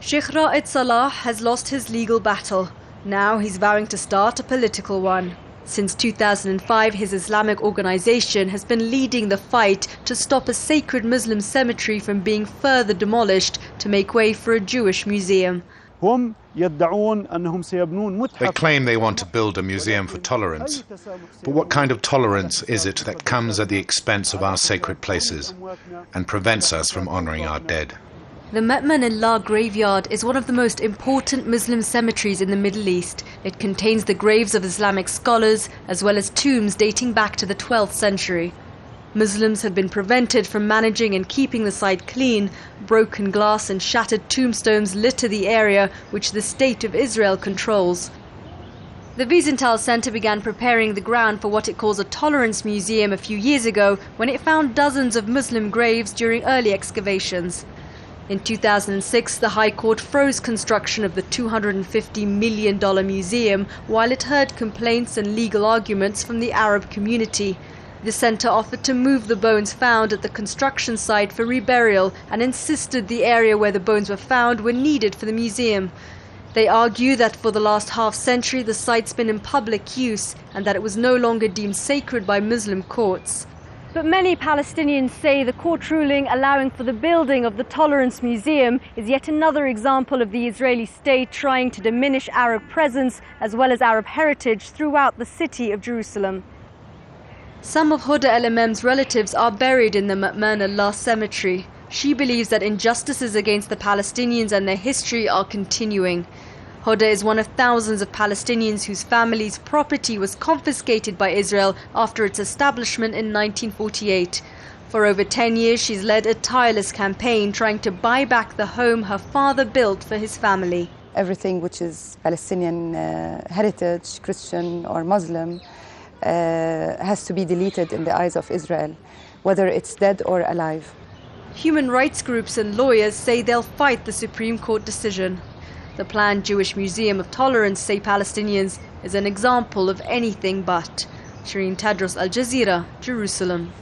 Sheikh Ra'ed Salah has lost his legal battle. Now he's vowing to start a political one. Since 2005, his Islamic organization has been leading the fight to stop a sacred Muslim cemetery from being further demolished to make way for a Jewish museum. They claim they want to build a museum for tolerance. But what kind of tolerance is it that comes at the expense of our sacred places and prevents us from honoring our dead? The Ma'man-Allah graveyard is one of the most important Muslim cemeteries in the Middle East. It contains the graves of Islamic scholars as well as tombs dating back to the 12th century. Muslims have been prevented from managing and keeping the site clean. Broken glass and shattered tombstones litter the area which the State of Israel controls. The Wiesenthal Center began preparing the ground for what it calls a tolerance museum a few years ago when it found dozens of Muslim graves during early excavations. In 2006, the High Court froze construction of the $250 million museum while it heard complaints and legal arguments from the Arab community. The centre offered to move the bones found at the construction site for reburial and insisted the area where the bones were found were needed for the museum. They argue that for the last half-century the site's been in public use and that it was no longer deemed sacred by Muslim courts. But many Palestinians say the court ruling allowing for the building of the Tolerance Museum is yet another example of the Israeli state trying to diminish Arab presence as well as Arab heritage throughout the city of Jerusalem. Some of Huda El-Imam's relatives are buried in the Ma'man-Allah cemetery. She believes that injustices against the Palestinians and their history are continuing. Huda is one of thousands of Palestinians whose family's property was confiscated by Israel after its establishment in 1948. For over 10 years, she's led a tireless campaign trying to buy back the home her father built for his family. Everything which is Palestinian heritage, Christian or Muslim, has to be deleted in the eyes of Israel, whether it's dead or alive. Human rights groups and lawyers say they'll fight the Supreme Court decision. The planned Jewish Museum of Tolerance, say Palestinians, is an example of anything but. Sherine, Tadros, Jazeera, Jerusalem.